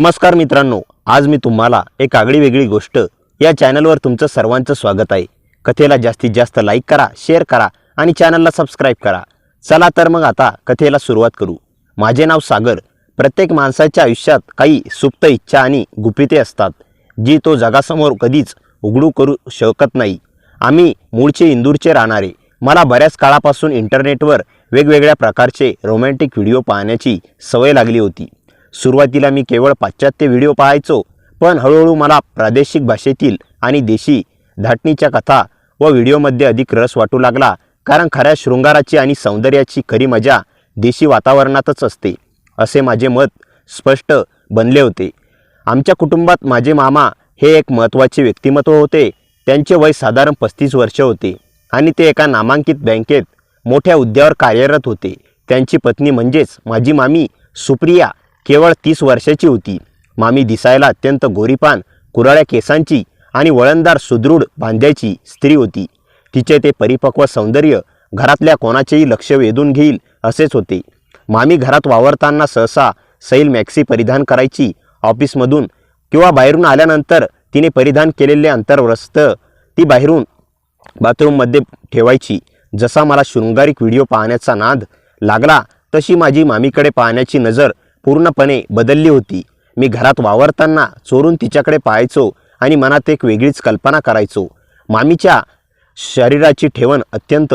नमस्कार मित्रांनो, आज मी तुम्हाला एक आगळी वेगळी गोष्ट या चॅनलवर तुमचं सर्वांचं स्वागत आहे। कथेला जास्तीत जास्त लाईक करा, शेअर करा आणि चॅनलला सबस्क्राइब करा। चला तर मग आता कथेला सुरुवात करू। माझे नाव सागर। प्रत्येक माणसाच्या आयुष्यात काही सुप्त इच्छा आणि गुपिते असतात, जी तो जगासमोर कधीच उघडू करू शकत नाही। आम्ही मूळचे इंदूरचे राहणारे। मला बऱ्याच काळापासून इंटरनेटवर वेगवेगळ्या प्रकारचे रोमॅन्टिक व्हिडिओ पाहण्याची सवय लागली होती। सुरुवातीला मी केवळ पाश्चात्य व्हिडिओ पाहायचो, पण हळूहळू मला प्रादेशिक भाषेतील आणि देशी धाटणीच्या कथा व व्हिडिओमध्ये अधिक रस वाटू लागला, कारण खऱ्या शृंगाराची आणि सौंदर्याची खरी मजा देशी वातावरणातच असते, असे माझे मत स्पष्ट बनले होते। आमच्या कुटुंबात माझे मामा हे एक महत्त्वाचे व्यक्तिमत्व होते। त्यांचे वय साधारण 35 वर्ष होते आणि ते एका नामांकित बँकेत मोठ्या हुद्द्यावर कार्यरत होते। त्यांची पत्नी म्हणजेच माझी मामी सुप्रिया केवळ 30 वर्षाची होती। मामी दिसायला अत्यंत गोरीपान, कुरळ्या केसांची आणि वळणदार सुदृढ बांध्याची स्त्री होती। तिचे ते परिपक्व सौंदर्य घरातल्या कोणाचेही लक्ष वेधून घेईल असेच होते। मामी घरात वावरताना सहसा सैल मॅक्सी परिधान करायची। ऑफिसमधून किंवा बाहेरून आल्यानंतर तिने परिधान केलेले अंतर्वस्त्र ती बाहेरून बाथरूममध्ये ठेवायची। जसा मला शृंगारिक व्हिडिओ पाहण्याचा नाद लागला, तशी माझी मामीकडे पाहण्याची नजर पूर्णपणे बदलली होती। मी घरात वावरताना चोरून तिच्याकडे पाहायचो आणि मनात एक वेगळीच कल्पना करायचो। मामीच्या शरीराची ठेवण अत्यंत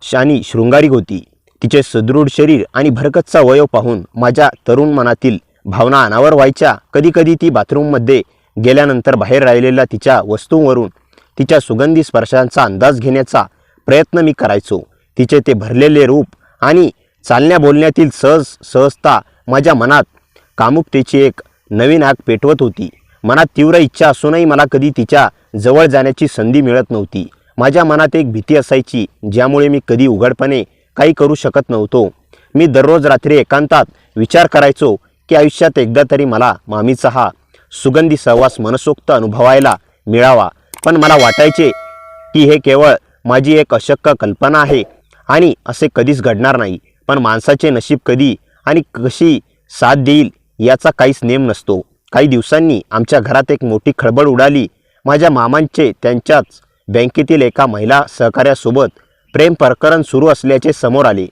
आणि शृंगारिक होती। तिचे सुदृढ शरीर आणि भरकच्चा अवयव पाहून माझ्या तरुण मनातील भावना अनावर व्हायच्या। कधीकधी ती बाथरूममध्ये गेल्यानंतर बाहेर राहिलेल्या तिच्या वस्तूंवरून तिच्या सुगंधी स्पर्शांचा अंदाज घेण्याचा प्रयत्न मी करायचो। तिचे ते भरलेले रूप आणि चालण्या बोलण्यातील सहजता माझ्या मनात कामुकतेची एक नवीन आग पेटवत होती। मनात तीव्र इच्छा असूनही मला कधी तिच्या जवळ जाण्याची संधी मिळत नव्हती। माझ्या मनात एक भीती असायची, ज्यामुळे मी कधी उघडपणे काही करू शकत नव्हतो। मी दररोज रात्री एकांतात विचार करायचो की आयुष्यात एकदा तरी मला मामीचा हा सुगंधी सहवास मनसोक्त अनुभवायला मिळावा, पण मला वाटायचे की हे केवळ माझी एक अशक्य कल्पना आहे आणि असे कधीच घडणार नाही। पण माणसाचे नशीब कधी आणि कशी साथ देईल याचा काहीच नेम नसतो। काही दिवसांनी आमच्या घरात एक मोठी खळबळ उडाली। माझ्या मामांचे त्यांच्याच बँकेतील एका महिला सहकाऱ्यासोबत प्रेम प्रकरण सुरू असल्याचे समोर आले।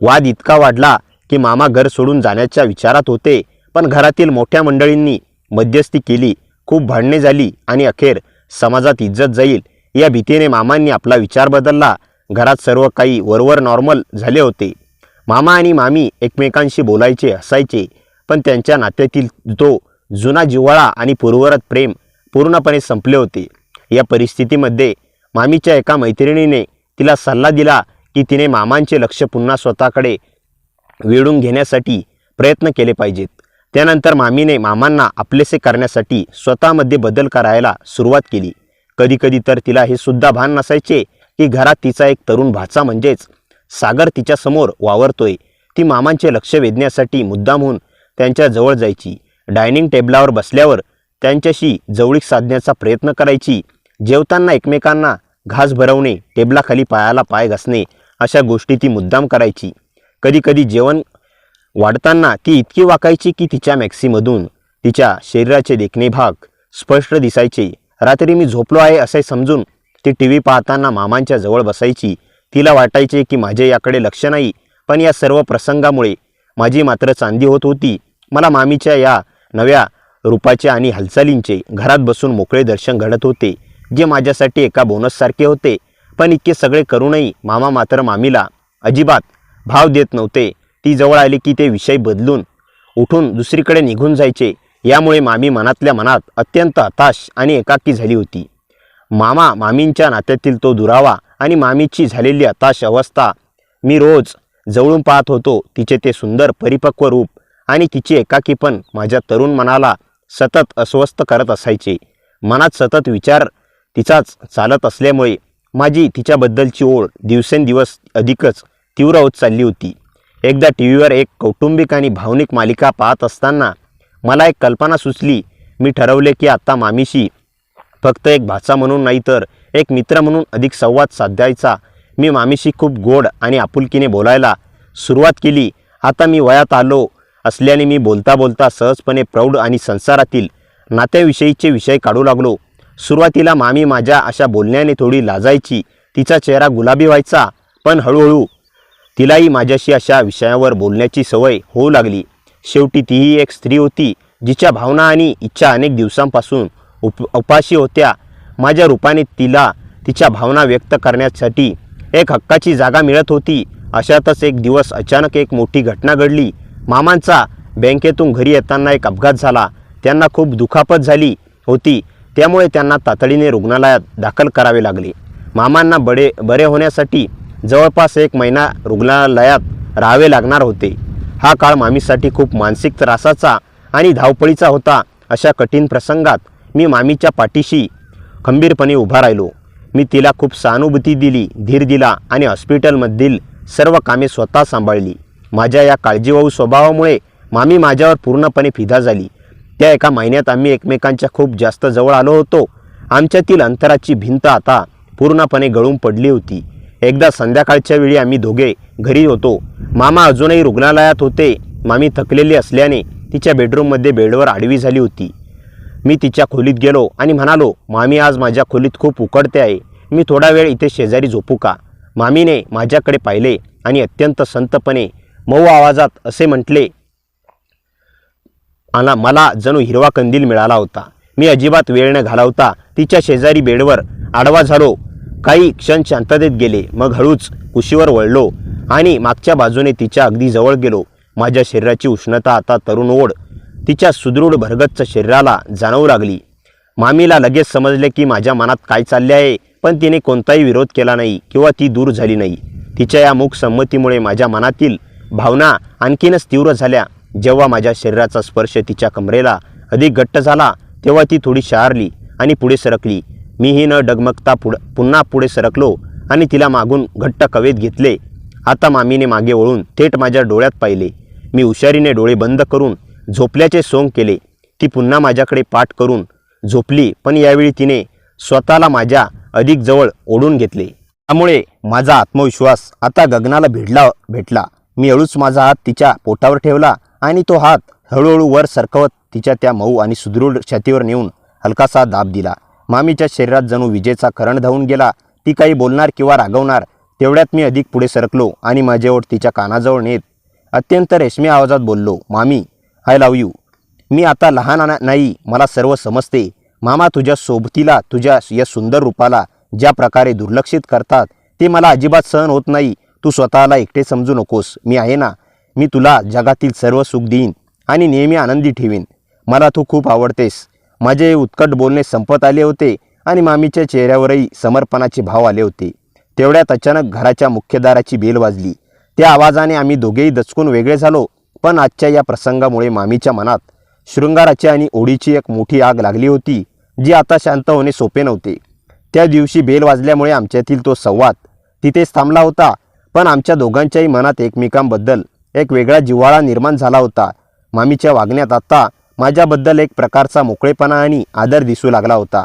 वाद इतका वाढला की मामा घर सोडून जाण्याच्या विचारात होते, पण घरातील मोठ्या मंडळींनी मध्यस्थी केली। खूप भांडणे झाली आणि अखेर समाजात इज्जत जाईल या भीतीने मामांनी आपला विचार बदलला। घरात सर्व काही वरवर नॉर्मल झाले होते। मामा आणि मामी एकमेकांशी बोलायचे, हसायचे, पण त्यांच्या नात्यातील तो जुना जिव्हाळा आणि पूर्ववत प्रेम पूर्णपणे संपले होते। या परिस्थितीमध्ये मामीच्या एका मैत्रिणीने तिला सल्ला दिला की तिने मामांचे लक्ष पुन्हा स्वतःकडे वेढून घेण्यासाठी प्रयत्न केले पाहिजेत। त्यानंतर मामीने मामांना आपलेसे करण्यासाठी स्वतःमध्ये बदल करायला सुरुवात केली। कधीकधी तर तिला हे सुद्धा भान नसायचे की घरात तिचा एक तरुण भाचा म्हणजेच सागर तिच्यासमोर वावरतोय। ती मामांचे लक्ष वेधण्यासाठी मुद्दामहून त्यांच्या जवळ जायची, डायनिंग टेबलावर बसल्यावर त्यांच्याशी जवळीक साधण्याचा प्रयत्न करायची, जेवताना एकमेकांना घास भरवणे, टेबलाखाली पायाला पाय घासणे अशा गोष्टी ती मुद्दाम करायची। कधीकधी जेवण वाढताना ती इतकी वाकायची की तिच्या मॅक्सीमधून तिच्या शरीराचे देखणे भाग स्पष्ट दिसायचे। रात्री मी झोपलो आहे असे समजून ती टीव्ही पाहताना मामांच्या जवळ बसायची। तिला वाटायचे की माझे याकडे लक्ष नाही, पण या सर्व प्रसंगामुळे माझी मात्र चांदी होत होती। मला मामीच्या या नव्या रूपाचे आणि हालचालींचे घरात बसून मोकळे दर्शन घडत होते, जे माझ्यासाठी एका बोनससारखे होते। पण इतके सगळे करूनही मामा मात्र मामीला अजिबात भाव देत नव्हते। ती जवळ आली की ते विषय बदलून उठून दुसरीकडे निघून जायचे। यामुळे मामी मनातल्या मनात अत्यंत हताश आणि एकाकी झाली होती। मामा मामींच्या नात्यातील तो दुरावा आणि मामीची झालेली हताश अवस्था मी रोज जवळून पाहत होतो। तिचे ते सुंदर परिपक्व रूप आणि तिची एकाकीपण माझ्या तरुण मनाला सतत अस्वस्थ करत असायचे। मनात सतत विचार तिचाच चालत असल्यामुळे माझी तिच्याबद्दलची ओढ दिवसेंदिवस अधिकच तीव्र होत चालली होती। एकदा टीव्हीवर एक कौटुंबिक आणि भावनिक मालिका पाहत असताना मला एक कल्पना सुचली। मी ठरवले की आता मामीशी फक्त एक भाचा म्हणून नाही तर एक मित्र म्हणून अधिक संवाद साधायचा। मी मामीशी खूप गोड आणि आपुलकीने बोलायला सुरुवात केली। आता मी वयात आलो असल्याने मी बोलता बोलता सहजपणे प्रौढ आणि संसारातील नात्याविषयीचे विषय काढू लागलो. सुरुवातीला मामी माझ्या अशा बोलण्याने थोडी लाजायची, तिचा चेहरा गुलाबी व्हायचा, पण हळूहळू तिलाही माझ्याशी अशा विषयावर बोलण्याची सवय होऊ लागली. शेवटी तीही एक स्त्री होती, जिच्या भावना आणि इच्छा अनेक दिवसांपासून उपाशी होत्या. माझ्या रूपाने तिला तिच्या भावना व्यक्त करण्यासाठी एक हक्काची जागा मिळत होती. अशातच एक दिवस अचानक एक मोठी घटना घडली. मामांचा बँकेतून घरी येताना एक अपघात झाला. त्यांना खूप दुखापत झाली होती, त्यामुळे त्यांना तातडीने रुग्णालयात दाखल करावे लागले. मामांना बरे होण्यासाठी जवळपास 1 महिना रुग्णालयात राहावे लागणार होते. हा काळ मामीसाठी खूप मानसिक त्रासाचा आणि धावपळीचा होता. अशा कठीण प्रसंगात मी मामीच्या पाठीशी खंबीरपणे उभा राहिलो. मी तिला खूप सहानुभूती दिली, धीर दिला आणि हॉस्पिटलमधील सर्व कामे स्वतः सांभाळली. माझ्या या काळजीवाहू स्वभावामुळे मामी माझ्यावर पूर्णपणे फिदा झाली. त्या एका महिन्यात आम्ही एकमेकांच्या खूप जास्त जवळ आलो होतो. आमच्यातील अंतराची भिंत आता पूर्णपणे गळून पडली होती. एकदा संध्याकाळच्या वेळी आम्ही दोघे घरी होतो. मामा अजूनही रुग्णालयात होते. मामी थकलेली असल्याने तिच्या बेडरूममध्ये बेडवर आडवी झाली होती. मी तिच्या खोलीत गेलो आणि म्हणालो, मामी आज माझ्या खोलीत खूप उकडते आहे, मी थोडा वेळ इथे शेजारी झोपू का? मामीने माझ्याकडे पाहिले आणि अत्यंत संतपणे मऊ आवाजात असे म्हटले, मला जणू हिरवा कंदील मिळाला होता. मी अजिबात वेळ न घालवता तिच्या शेजारी बेडवर आडवा झालो. काही क्षण शांततेत गेले. मग हळूच कुशीवर वळलो आणि मागच्या बाजूने तिच्या अगदी जवळ गेलो. माझ्या शरीराची उष्णता आता तरुण ओढ तिच्या सुदृढ भरगच्च शरीराला जाणवू लागली. मामीला लगेच समजले की माझ्या मनात काय चालले आहे, पण तिने कोणताही विरोध केला नाही किंवा ती दूर झाली नाही. तिच्या या मूक संमतीमुळे माझ्या मनातील भावना आणखीनच तीव्र झाल्या. जेव्हा माझ्या शरीराचा स्पर्श तिच्या कमरेला अधिक घट्ट झाला, तेव्हा ती थोडी शारली आणि पुढे सरकली. मीही न डगमगता पुन्हा पुढे सरकलो आणि तिला मागून घट्ट कवेत घेतले. आता मामीने मागे वळून थेट माझ्या डोळ्यात पाहिले. मी हुशारीने डोळे बंद करून झोपल्याचे सोंग केले. ती पुन्हा माझ्याकडे पाठ करून झोपली, पण यावेळी तिने स्वतःला माझ्या अधिक जवळ ओढून घेतले. त्यामुळे माझा आत्मविश्वास आता गगनाला भेटला. मी हळूच माझा हात तिच्या पोटावर ठेवला आणि तो हात हळूहळू वर सरकवत तिच्या त्या मऊ आणि सुदृढ छातीवर नेऊन हलकासा दाब दिला. मामीच्या शरीरात जणू विजेचा करंट धावून गेला. ती काही बोलणार किंवा रागवणार तेवढ्यात मी अधिक पुढे सरकलो आणि माझे ओठ तिच्या कानाजवळ नेत अत्यंत रेशमी आवाजात बोललो, मामी, आय लव्ह यू. मी आता लहान नाही, मला सर्व समजते. मामा तुझ्या सोबतीला, तुझ्या या सुंदर रूपाला ज्या प्रकारे दुर्लक्षित करतात ते मला अजिबात सहन होत नाही. तू स्वतःला एकटे समजू नकोस. मी आहे ना. मी तुला जगातील सर्व सुख देईन आणि नेहमी आनंदी ठेवीन. मला तू खूप आवडतेस. माझे उत्कट बोलणे संपत आले होते आणि मामीच्या चेहऱ्यावरही समर्पणाचे भाव आले होते. तेवढ्यात अचानक घराच्या मुख्य दाराची बेल वाजली. त्या आवाजाने आम्ही दोघेही दचकून वेगळे झालो. पण आजच्या या प्रसंगामुळे मामीच्या मनात शृंगाराची आणि ओढीची एक मोठी आग लागली होती, जी आता शांत होणे सोपे नव्हते. त्या दिवशी बेल वाजल्यामुळे आमच्यातील तो संवाद तिथेच थांबला होता, पण आमच्या दोघांच्याही मनात एकमेकांबद्दल एक वेगळा जिव्हाळा निर्माण झाला होता. मामीच्या वागण्यात आता माझ्याबद्दल एक प्रकारचा मोकळेपणा आणि आदर दिसू लागला होता.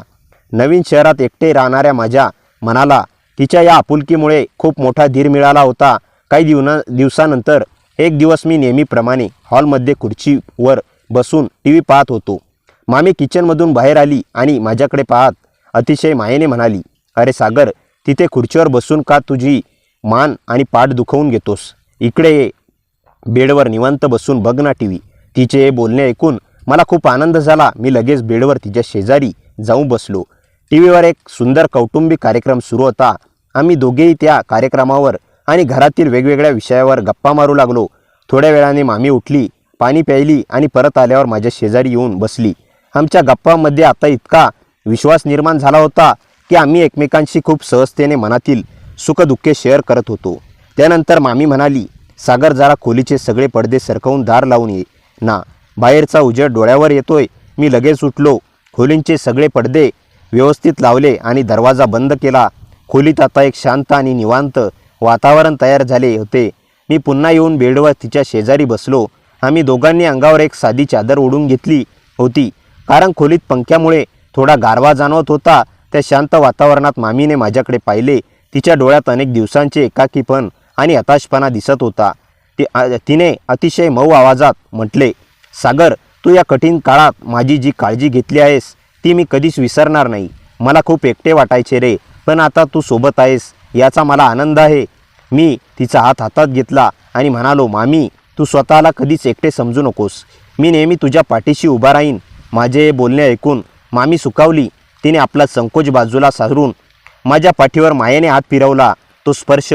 नवीन शहरात एकटे राहणाऱ्या माझ्या मनाला तिच्या या आपुलकीमुळे खूप मोठा धीर मिळाला होता. काही दिवसानंतर एक दिवस मी नेहमीप्रमाणे हॉलमध्ये खुर्चीवर बसून TV पाहत होतो. मामी किचनमधून बाहेर आली आणि माझ्याकडे पाहत अतिशय मायेने म्हणाली, अरे सागर, तिथे खुर्चीवर बसून का तुझी मान आणि पाठ दुखवून घेतोस? इकडे ये, बेडवर निवांत बसून बघ ना TV. तिचे हे बोलणे ऐकून मला खूप आनंद झाला. मी लगेच बेडवर तिच्या शेजारी जाऊन बसलो. टीव्हीवर एक सुंदर कौटुंबिक कार्यक्रम सुरू होता. आम्ही दोघेही त्या कार्यक्रमावर आणि घरातील वेगवेगळ्या विषयावर गप्पा मारू लागलो. थोड्या वेळाने मामी उठली, पाणी प्यायली आणि परत आल्यावर माझ्या शेजारी येऊन बसली. आमच्या गप्पांमध्ये आता इतका विश्वास निर्माण झाला होता की आम्ही एकमेकांशी खूप सहजतेने मनातील सुखदुःखे शेअर करत होतो. त्यानंतर मामी म्हणाली, सागर, जरा खोलीचे सगळे पडदे सरकवून दार लावून ये ना, बाहेरचा उजेड डोळ्यावर येतोय. मी लगेच उठलो, खोलींचे सगळे पडदे व्यवस्थित लावले आणि दरवाजा बंद केला. खोलीत आता एक शांत आणि निवांत वातावरण तयार झाले होते. मी पुन्हा येऊन बेडवर तिच्या शेजारी बसलो. आम्ही दोघांनी अंगावर एक साधी चादर ओढून घेतली होती, कारण खोलीत पंख्यामुळे थोडा गारवा जाणवत होता. त्या शांत वातावरणात मामीने माझ्याकडे पाहिले. तिच्या डोळ्यात अनेक दिवसांचे एकाकीपण आणि हताशपणा दिसत होता. तिने अतिशय मऊ आवाजात म्हटले, सागर, तू या कठीण काळात माझी जी काळजी घेतली आहेस ती मी कधीच विसरणार नाही. मला खूप एकटे वाटायचे रे, पण आता तू सोबत आहेस याचा मला आनंद आहे. मी तिचा हात हातात घेतला आणि म्हणालो, मामी, तू स्वतःला कधीच एकटे समजू नकोस. मी नेहमी तुझ्या पाठीशी उभा राहीन. माझे बोलणे ऐकून मामी सुकावली. तिने आपला संकोच बाजूला सारून माझ्या पाठीवर मायेने हात फिरवला. तो स्पर्श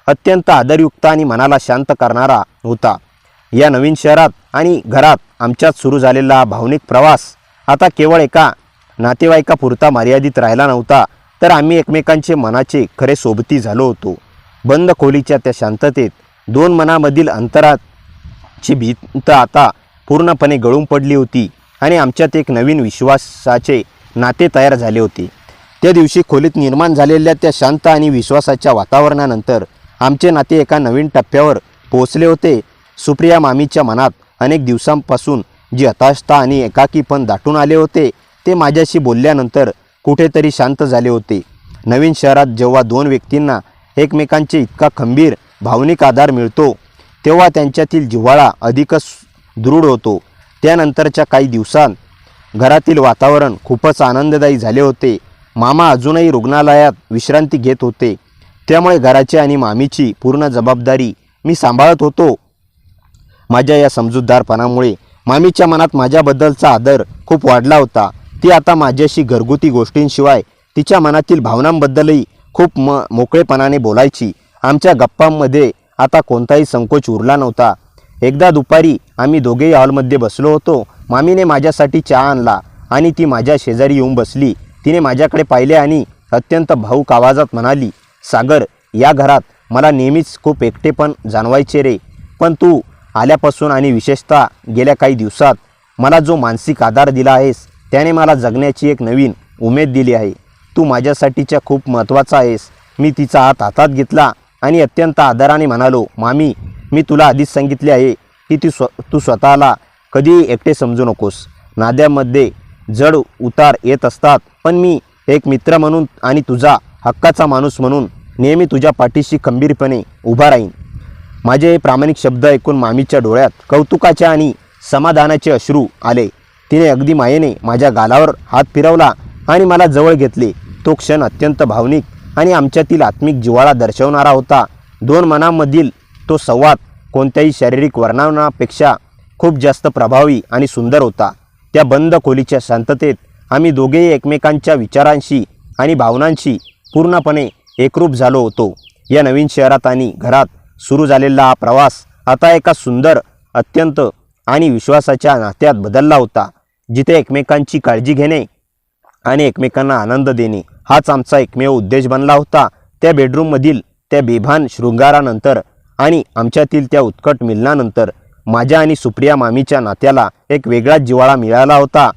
अत्यंत आदरयुक्त आणि मनाला शांत करणारा होता. या नवीन शहरात आणि घरात आमच्यात सुरू झालेला भावनिक प्रवास आता केवळ एका नातेवाईकापुरता मर्यादित राहिला नव्हता, तर आम्ही एकमेकांचे मनाचे खरे सोबती झालो होतो. बंद खोलीच्या त्या शांततेत दोन मनामधील अंतराची भिंत आता पूर्णपणे गळून पडली होती आणि आमच्यात एक नवीन विश्वासाचे नाते तयार झाले होते. त्या दिवशी खोलीत निर्माण झालेल्या त्या शांत आणि विश्वासाच्या वातावरणानंतर आमचे नाते एका नवीन टप्प्यावर पोहोचले होते. सुप्रिया मामीच्या मनात अनेक दिवसांपासून जी हताशता आणि एकाकीपण दाटून आले होते ते माझ्याशी बोलल्यानंतर कुठेतरी शांत झाले होते. नवीन शहरात जेव्हा दोन व्यक्तींना एकमेकांचे इतका खंबीर भावनिक आधार मिळतो तेव्हा त्यांच्यातील जिव्हाळा अधिकच दृढ होतो. त्यानंतरच्या काही दिवसांत घरातील वातावरण खूपच आनंददायी झाले होते. मामा अजूनही रुग्णालयात विश्रांती घेत होते, त्यामुळे घराची आणि मामीची पूर्ण जबाबदारी मी सांभाळत होतो. माझ्या या समजूतदारपणामुळे मामीच्या मनात माझ्याबद्दलचा आदर खूप वाढला होता. ती आता माझ्याशी घरगुती गोष्टींशिवाय तिच्या मनातील भावनांबद्दलही खूप मोकळेपणाने बोलायची. आमच्या गप्पांमध्ये आता कोणताही संकोच उरला नव्हता. एकदा दुपारी आम्ही दोघेही हॉलमध्ये बसलो होतो. मामीने माझ्यासाठी चहा आणला आणि ती माझ्या शेजारी येऊन बसली. तिने माझ्याकडे पाहिले आणि अत्यंत भावूक आवाजात म्हणाली, सागर, या घरात मला नेहमीच खूप एकटेपण जाणवायचे रे, पण तू आल्यापासून आणि विशेषतः गेल्या काही दिवसात मला जो मानसिक आधार दिला आहेस त्याने मला जगण्याची एक नवीन उमेद दिली आहे. तू माझ्यासाठीच्या खूप महत्त्वाचा आहेस. मी तिचा हात हातात घेतला आणि अत्यंत आदराने म्हणालो, मामी, मी तुला आधीच सांगितले आहे की तू स्वतःला कधीही एकटे समजू नकोस. नात्यामध्ये जड उतार येत असतात, पण मी एक मित्र म्हणून आणि तुझा हक्काचा माणूस म्हणून नेहमी तुझ्या पाठीशी खंबीरपणे उभा राहीन. माझे हे प्रामाणिक शब्द ऐकून मामीच्या डोळ्यात कौतुकाचे आणि समाधानाचे अश्रू आले. तिने अगदी मायेने माझ्या गालावर हात फिरवला आणि मला जवळ घेतले. तो क्षण अत्यंत भावनिक आणि आमच्यातील आत्मिक जिव्हाळा दर्शवणारा होता. दोन मनांमधील तो संवाद कोणत्याही शारीरिक वर्णनापेक्षा खूप जास्त प्रभावी आणि सुंदर होता. त्या बंद खोलीच्या शांततेत आम्ही दोघेही एकमेकांच्या विचारांशी आणि भावनांशी पूर्णपणे एकरूप झालो होतो. या नवीन शहरात आणि घरात सुरू झालेला हा प्रवास आता एका सुंदर, अत्यंत आणि विश्वासाच्या नात्यात बदलला होता, जिथे एकमेकांची काळजी घेणे आणि एकमेकांना आनंद देणे हाच आमचा एकमेव उद्देश बनला होता. त्या बेडरूममधील त्या बेभान शृंगारानंतर आणि आमच्यातील त्या उत्कट मिलनानंतर माझ्या आणि सुप्रिया मामीच्या नात्याला एक वेगळाच जिव्हाळा मिळाला होता.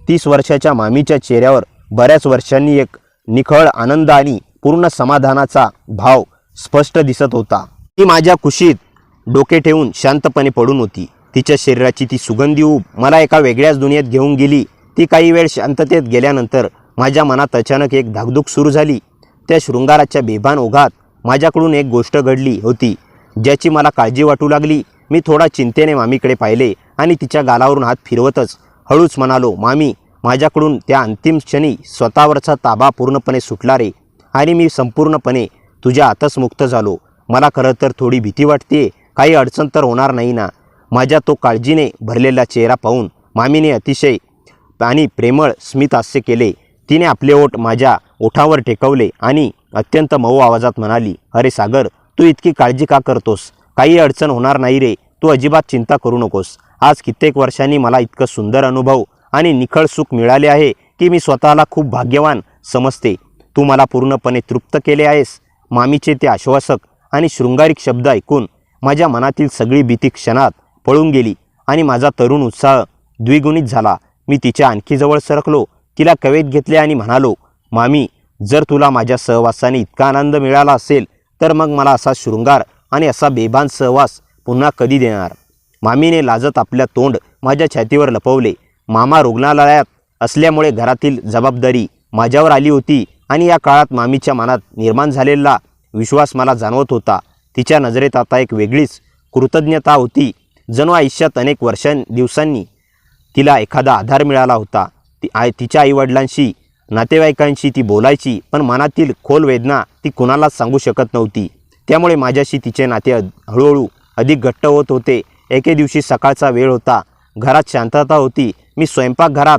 30 वर्षाच्या मामीच्या चेहऱ्यावर बऱ्याच वर्षांनी एक निखळ आनंद आणि पूर्ण समाधानाचा भाव स्पष्ट दिसत होता. ती माझ्या कुशीत डोके ठेवून शांतपणे पडून होती. तिच्या शरीराची ती सुगंधी ऊब मला एका वेगळ्याच दुनियेत घेऊन गेली. ती काही वेळ शांततेत गेल्यानंतर माझ्या मनात अचानक एक धाकधूक सुरू झाली. त्या शृंगाराच्या बेभान ओघात माझ्याकडून एक गोष्ट घडली होती ज्याची मला काळजी वाटू लागली. मी थोडा चिंतेने मामीकडे पाहिले आणि तिच्या गालावरून हात फिरवतच हळूच म्हणालो, मामी, माझ्याकडून त्या अंतिम क्षणी स्वतःवरचा ताबा पूर्णपणे सुटला रे आणि मी संपूर्णपणे तुझ्या हातच मुक्त झालो. मला खरं तर थोडी भीती वाटते, काही अडचण तर होणार नाही ना. माझ्या तो काळजीने भरलेला चेहरा पाहून मामीने अतिशय आणि प्रेमळ स्मित हास्य केले. तिने आपले ओठ माझ्या ओठावर टेकवले आणि अत्यंत मऊ आवाजात म्हणाली, अरे सागर, तू इतकी काळजी का करतोस? काही अडचण होणार नाही रे, तू अजिबात चिंता करू नकोस. आज कित्येक वर्षांनी मला इतकं सुंदर अनुभव आणि निखळ सुख मिळाले आहे की मी स्वतःला खूप भाग्यवान समजते. तू मला पूर्णपणे तृप्त केले आहेस. मामीचे ते आश्वासक आणि शृंगारिक शब्द ऐकून माझ्या मनातील सगळी भीती क्षणात पळून गेली आणि माझा तरुण उत्साह द्विगुणित झाला. मी तिच्या आणखी जवळ सरकलो, तिला कवेत घेतले आणि म्हणालो, मामी, जर तुला माझ्या सहवासाने इतका आनंद मिळाला असेल तर मग मला असा शृंगार आणि असा बेभान सहवास पुन्हा कधी देणार? मामीने लाजत आपल्या तोंड माझ्या छातीवर लपवले. मामा रुग्णालयात असल्यामुळे घरातील जबाबदारी माझ्यावर आली होती आणि या काळात मामीच्या मनात निर्माण झालेला विश्वास मला जाणवत होता. तिच्या नजरेत आता एक वेगळीच कृतज्ञता होती. जणू आयुष्यात अनेक दिवसांनी तिला एखादा आधार मिळाला होता. तिच्या आईवडिलांशी, नातेवाईकांशी ती बोलायची, पण मनातील खोल वेदना ती कुणालाच सांगू शकत नव्हती. त्यामुळे माझ्याशी तिचे नाते हळूहळू अधिक घट्ट होत होते. एके दिवशी सकाळचा वेळ होता. घरात शांतता होती. मी स्वयंपाकघरात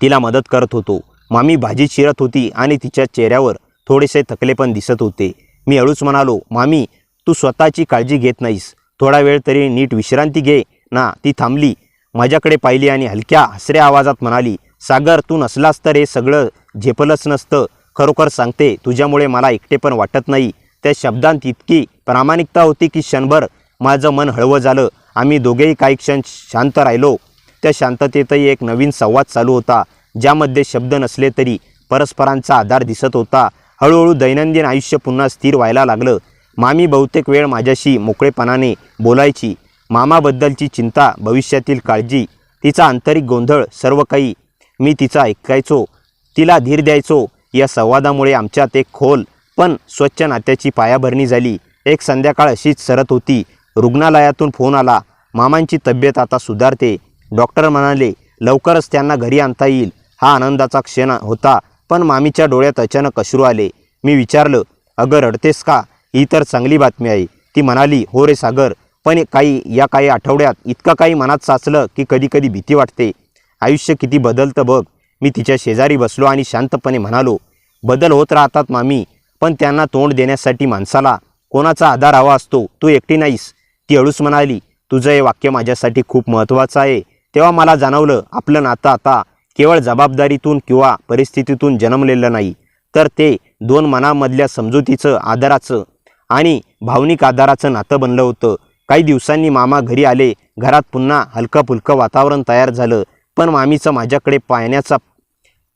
तिला मदत करत होतो. मामी भाजी चिरत होती आणि तिच्या चेहऱ्यावर थोडेसे थकलेपण दिसत होते. मी हळूच म्हणालो, मामी, तू स्वतःची काळजी घेत नाहीस. थोडा वेळ तरी नीट विश्रांती घे ना. ती थांबली, माझ्याकडे पाहिली आणि हलक्या हसऱ्या आवाजात म्हणाली, सागर, तू नसलास तर हे सगळं झेपलंच नसतं. खरोखर सांगते, तुझ्यामुळे मला एकटेपण वाटत नाही. त्या शब्दांत इतकी प्रामाणिकता होती की क्षणभर माझं मन हळवं झालं. आम्ही दोघेही काही क्षण शांत राहिलो. त्या शांततेतही एक नवीन संवाद चालू होता, ज्यामध्ये शब्द नसले तरी परस्परांचा आधार दिसत होता. हळूहळू दैनंदिन आयुष्य पुन्हा स्थिर व्हायला लागलं. मामी बहुतेक वेळ माझ्याशी मोकळेपणाने बोलायची. मामाबद्दलची चिंता, भविष्यातील काळजी, तिचा आंतरिक गोंधळ, सर्व काही मी तिचा ऐकायचो, तिला धीर द्यायचो. या संवादामुळे आमच्यात एक खोल पण स्वच्छ नात्याची पायाभरणी झाली. एक संध्याकाळ अशीच सरत होती. रुग्णालयातून फोन आला, मामांची तब्येत आता सुधारते. डॉक्टर म्हणाले लवकरच त्यांना घरी आणता येईल. हा आनंदाचा क्षण होता, पण मामीच्या डोळ्यात अचानक अश्रू आले. मी विचारलं, अगं रडतेस का? ही तर चांगली बातमी आहे. ती म्हणाली, हो रे सागर, पण काही आठवड्यात इतकं काही मनात साचलं की कधी कधी भीती वाटते. आयुष्य किती बदलतं बघ. मी तिच्या शेजारी बसलो आणि शांतपणे म्हणालो, बदल होत राहतात मामी, पण त्यांना तोंड देण्यासाठी माणसाला कोणाचा आधार हवा असतो. तू एकटी नाहीस. ती हळूच म्हणाली, तुझं हे वाक्य माझ्यासाठी खूप महत्त्वाचं आहे. तेव्हा मला जाणवलं, आपलं नातं आता केवळ जबाबदारीतून किंवा परिस्थितीतून जन्मलेलं नाही, तर ते दोन मनामधल्या समजुतीचं, आदराचं आणि भावनिक आधाराचं नातं बनलं होतं. काही दिवसांनी मामा घरी आले. घरात पुन्हा हलकं फुलकं वातावरण तयार झालं, पण मामीचं माझ्याकडे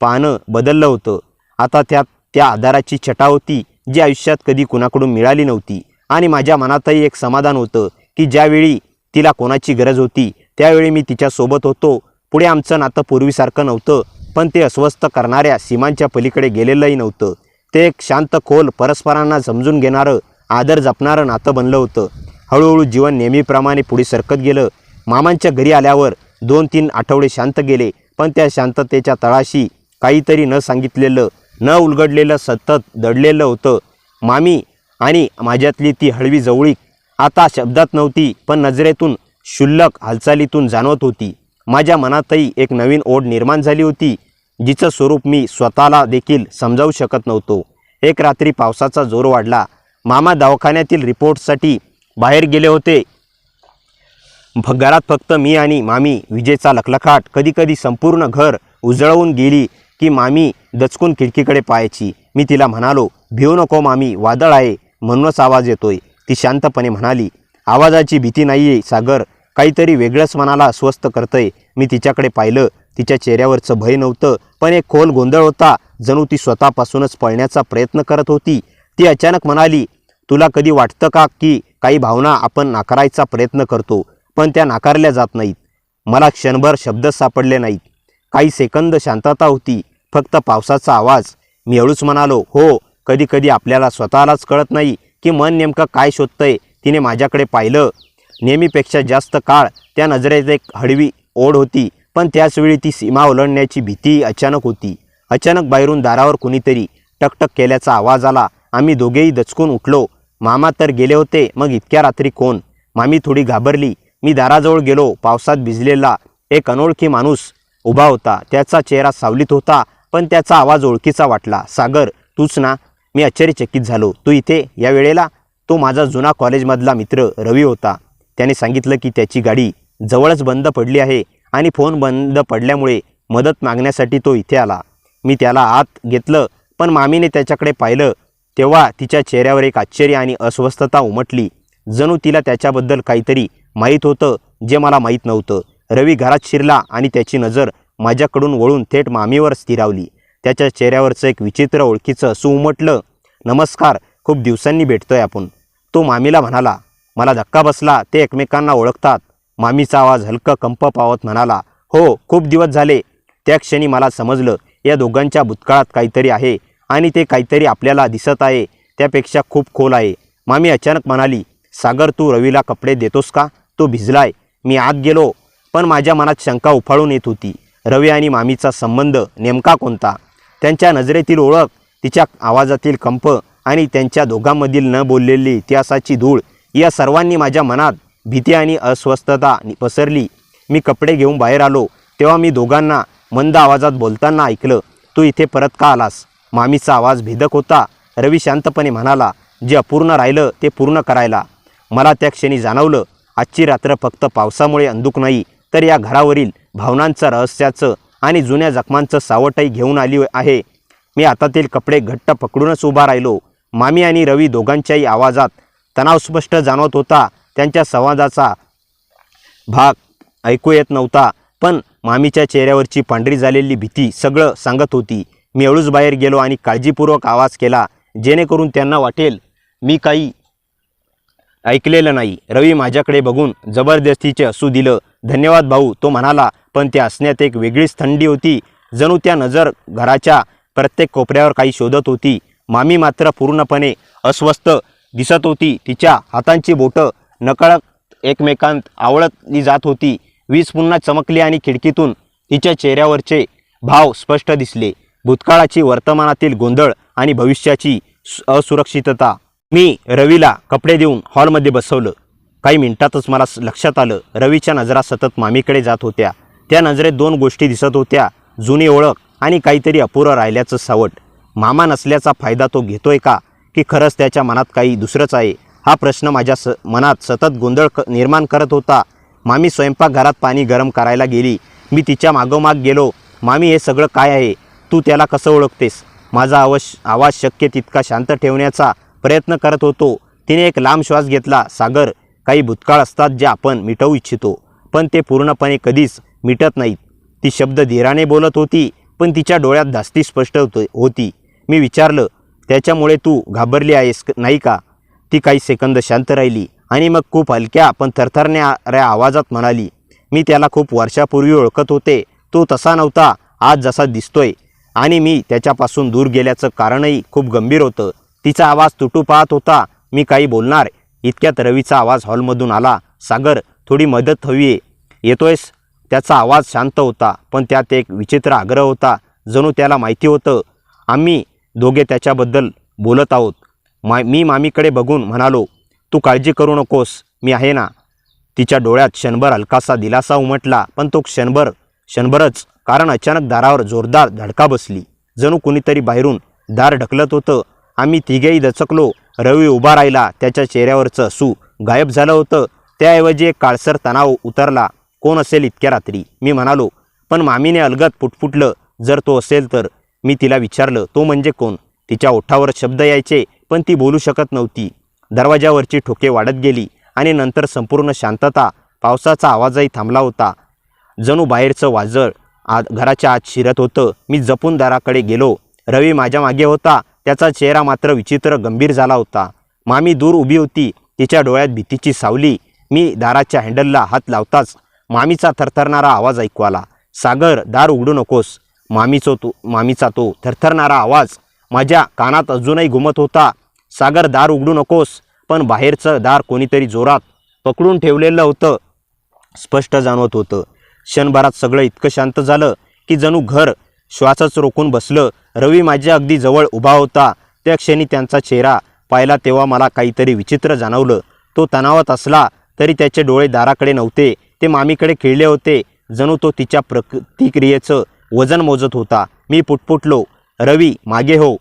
पाहणं बदललं होतं. आता त्यात त्या आधाराची छटा होती, जी आयुष्यात कधी कुणाकडून मिळाली नव्हती. आणि माझ्या मनातही एक समाधान होतं की ज्यावेळी तिला कोणाची गरज होती त्यावेळी मी तिच्यासोबत होतो. पुढे आमचं नातं पूर्वीसारखं नव्हतं, पण ते अस्वस्थ करणाऱ्या सीमांच्या पलीकडे गेलेलंही नव्हतं. ते एक शांत, खोल, परस्परांना समजून घेणारं, आदर जपणारं नातं बनलं होतं. हळूहळू जीवन नेहमीप्रमाणे पुढे सरकत गेलं. मामांच्या घरी आल्यावर 2-3 आठवडे शांत गेले, पण त्या शांततेच्या तळाशी काहीतरी न सांगितलेलं, न उलगडलेलं, सतत दडलेलं होतं. मामी आणि माझ्यातली ती हळवी जवळीक आता शब्दात नव्हती, पण नजरेतून, क्षुल्लक हालचालीतून जाणवत होती. माझ्या मनातही एक नवीन ओढ निर्माण झाली होती, जिचं स्वरूप मी स्वतःला देखील समजावू शकत नव्हतो. एक रात्री पावसाचा जोर वाढला. मामा दवाखान्यातील रिपोर्टसाठी बाहेर गेले होते. घरात फक्त मी आणि मामी. विजेचा लखलखाट कधीकधी संपूर्ण घर उजळवून गेली की मामी दचकून खिडकीकडे पाहायची. मी तिला म्हणालो, भिवू नको मामी, वादळ आहे म्हणूनच आवाज येतोय. ती शांतपणे म्हणाली, आवाजाची भीती नाहीये सागर, काहीतरी वेगळंच मनाला अस्वस्थ करतंय. मी तिच्याकडे पाहिलं. तिच्या चेहऱ्यावरचं भय नव्हतं, पण एक खोल गोंधळ होता, जणू ती स्वतःपासूनच पळण्याचा प्रयत्न करत होती. ती अचानक म्हणाली, तुला कधी वाटतं का की काही भावना आपण नाकारायचा प्रयत्न करतो, पण त्या नाकारल्या जात नाहीत? मला क्षणभर शब्दच सापडले नाहीत. काही सेकंद शांतता होती, फक्त पावसाचा आवाज. मी हळूच म्हणालो, हो, कधी कधी आपल्याला स्वतःलाच कळत नाही की मन नेमकं काय शोधतंय. तिने माझ्याकडे पाहिलं. नेहमीपेक्षा जास्त काळ त्या नजरेत एक हळवी ओढ होती, पण त्याचवेळी ती सीमा ओलांडण्याची भीती अचानक होती. अचानक बाहेरून दारावर कुणीतरी टकटक केल्याचा आवाज आला. आम्ही दोघेही दचकून उठलो. मामा तर गेले होते, मग इतक्या रात्री कोण? मामी थोडी घाबरली. मी दाराजवळ गेलो. पावसात भिजलेला एक अनोळखी माणूस उभा होता. त्याचा चेहरा सावलीत होता, पण त्याचा आवाज ओळखीचा वाटला. सागर, तूच ना? मी आश्चर्यचकित झालो. तू इथे या वेळेला? तो माझा जुना कॉलेजमधला मित्र रवी होता. त्याने सांगितलं की त्याची गाडी जवळच बंद पडली आहे आणि फोन बंद पडल्यामुळे मदत मागण्यासाठी तो इथे आला. मी त्याला आत घेतलं, पण मामीने त्याच्याकडे पाहिलं तेव्हा तिच्या चेहऱ्यावर एक आश्चर्य आणि अस्वस्थता उमटली. जणू तिला त्याच्याबद्दल काहीतरी माहीत होतं जे मला माहीत नव्हतं. रवी घरात शिरला आणि त्याची नजर माझ्याकडून वळून थेट मामीवर स्थिरावली. त्याच्या चेहऱ्यावरचं एक विचित्र ओळखीचं हसू उमटलं. नमस्कार, खूप दिवसांनी भेटतोय आपण, तो मामीला म्हणाला. मला धक्का बसला. ते एकमेकांना ओळखतात. मामीचा आवाज हलका कंप पावत म्हणाला, हो, खूप दिवस झाले. त्या क्षणी मला समजलं, या दोघांच्या भूतकाळात काहीतरी आहे आणि ते काहीतरी आपल्याला दिसत आहे त्यापेक्षा खूप खोल आहे. मामी अचानक म्हणाली, सागर तू रवीला कपडे देतोस का? तो भिजलाय. मी आत गेलो पण माझ्या मनात शंका उफाळून येत होती. रवी आणि मामीचा संबंध नेमका कोणता? त्यांच्या नजरेतील ओळख, तिच्या आवाजातील कंप आणि त्यांच्या दोघांमधील न बोललेली इतिहासाची धूळ या सर्वांनी माझ्या मनात भीती आणि अस्वस्थता पसरली. मी कपडे घेऊन बाहेर आलो तेव्हा मी दोघांना मंद आवाजात बोलताना ऐकलं. तू इथे परत का आलास? मामीचा आवाज भेदक होता. रवी शांतपणे म्हणाला, जे अपूर्ण राहिलं ते पूर्ण करायला. मला त्या क्षणी जाणवलं, आजची रात्र फक्त पावसामुळे अंधुक नाही तर या घरावरील भावनांचं, रहस्याचं आणि जुन्या जखमांचं सावटही घेऊन आली आहे. मी हातातील कपडे घट्ट पकडूनच उभा राहिलो. मामी आणि रवी दोघांच्याही आवाजात तणाव स्पष्ट जाणवत होता. त्यांच्या संवादाचा भाग ऐकू येत नव्हता पण मामीच्या चेहऱ्यावरची पांढरी झालेली भीती सगळं सांगत होती. मी हळूच बाहेर गेलो आणि काळजीपूर्वक आवाज केला जेणेकरून त्यांना वाटेल मी काही ऐकलेलं नाही. रवी माझ्याकडे बघून जबरदस्तीचे हसू दिलं. धन्यवाद भाऊ, तो म्हणाला, पण त्या हसण्यात एक वेगळीच थंडी होती. जणू त्या नजर घराच्या प्रत्येक कोपऱ्यावर काही शोधत होती. मामी मात्र पूर्णपणे अस्वस्थ दिसत होती. तिच्या हातांची बोटं नकळत एकमेकांत आवळली जात होती. वीज पुन्हा चमकली आणि खिडकीतून तिच्या चेहऱ्यावरचे भाव स्पष्ट दिसले. भूतकाळाची, वर्तमानातील गोंधळ आणि भविष्याची असुरक्षितता. मी रवीला कपडे देऊन हॉलमध्ये बसवलं. काही मिनिटातच मला लक्षात आलं, रवीच्या नजरा सतत मामीकडे जात होत्या. त्या नजरेत दोन गोष्टी दिसत होत्या, जुनी ओळख आणि काहीतरी अपुरं राहिल्याचं सावट. मामा नसल्याचा फायदा तो घेतोय का, की खरंच त्याच्या मनात काही दुसरंच आहे? हा प्रश्न माझ्या मनात सतत गोंधळ निर्माण करत होता. मामी स्वयंपाकघरात पाणी गरम करायला गेली. मी तिच्या मागोमाग गेलो. मामी, हे सगळं काय आहे? तू त्याला कसं ओळखतेस? माझा आवाज शक्य तितका शांत ठेवण्याचा प्रयत्न करत होतो. तिने एक लांब श्वास घेतला. सागर, काही भूतकाळ असतात जे आपण मिटवू इच्छितो पण ते पूर्णपणे कधीच मिटत नाहीत. ती शब्द धीराने बोलत होती पण तिच्या डोळ्यात धास्ती स्पष्ट होती. मी विचारलं, त्याच्यामुळे तू घाबरली आहेस नाही का? ती काही सेकंद शांत राहिली आणि मग खूप हलक्या पण थरथरणाऱ्या आवाजात म्हणाली, मी त्याला खूप वर्षापूर्वी ओळखत होते. तो तसा नव्हता आज जसा दिसतोय आणि मी त्याच्यापासून दूर गेल्याचं कारणही खूप गंभीर होतं. तिचा आवाज तुटू पाहत होता. मी काही बोलणार इतक्यात रवीचा आवाज हॉलमधून आला. सागर, थोडी मदत हवी आहे, येतोयस? त्याचा आवाज शांत होता पण त्यात एक विचित्र आग्रह होता. जणू त्याला माहिती होतं आम्ही दोघे त्याच्याबद्दल बोलत आहोत. मी मामीकडे बघून म्हणालो, तू काळजी करू नकोस, मी आहे ना. तिच्या डोळ्यात क्षणभर हलकासा दिलासा उमटला पण तो क्षणभरच, कारण अचानक दारावर जोरदार धडका बसली. जणू कुणीतरी बाहेरून दार ढकलत होतं. आम्ही तिघेही दचकलो. रवी उभा राहिला. त्याच्या चेहऱ्यावरचं हसू गायब झालं होतं. त्याऐवजी एक काळसर तणाव उतरला. कोण असेल इतक्या रात्री? मी म्हणालो. पण मामीने अलगद पुटपुटलं, जर तो असेल तर? मी तिला विचारलं, तो म्हणजे कोण? तिच्या ओठावर शब्द यायचे पण ती बोलू शकत नव्हती. दरवाजावरची ठोके वाढत गेली आणि नंतर संपूर्ण शांतता. पावसाचा आवाजही थांबला होता. जणू बाहेरचं वादळ घराच्या आत शिरत होतं. मी जपून दाराकडे गेलो. रवी माझ्या मागे होता. त्याचा चेहरा मात्र विचित्र गंभीर झाला होता. मामी दूर उभी होती. तिच्या डोळ्यात भीतीची सावली. मी दाराच्या हँडलला हात लावताच मामीचा थरथरणारा आवाज ऐकू आला. सागर, दार उघडू नकोस. मामीचा तो थरथरणारा आवाज माझ्या कानात अजूनही घुमत होता. सागर, दार उघडू नकोस. पण बाहेरचं दार कोणीतरी जोरात पकडून ठेवलेलं होतं, स्पष्ट जाणवत होतं. क्षणभरात सगळं इतकं शांत झालं की जणू घर श्वासच रोखून बसलं. रवी माझ्या अगदी जवळ उभा होता. त्या क्षणी त्यांचा चेहरा पाहिला तेव्हा मला काहीतरी विचित्र जाणवलं. तो तणावात असला तरी त्याचे डोळे दाराकडे नव्हते, ते मामीकडे खिळले होते. जणू तो तिच्या प्रतिक्रियेचं वजन मोजत होता. मी पुटपुटलो, रवी मागे हो,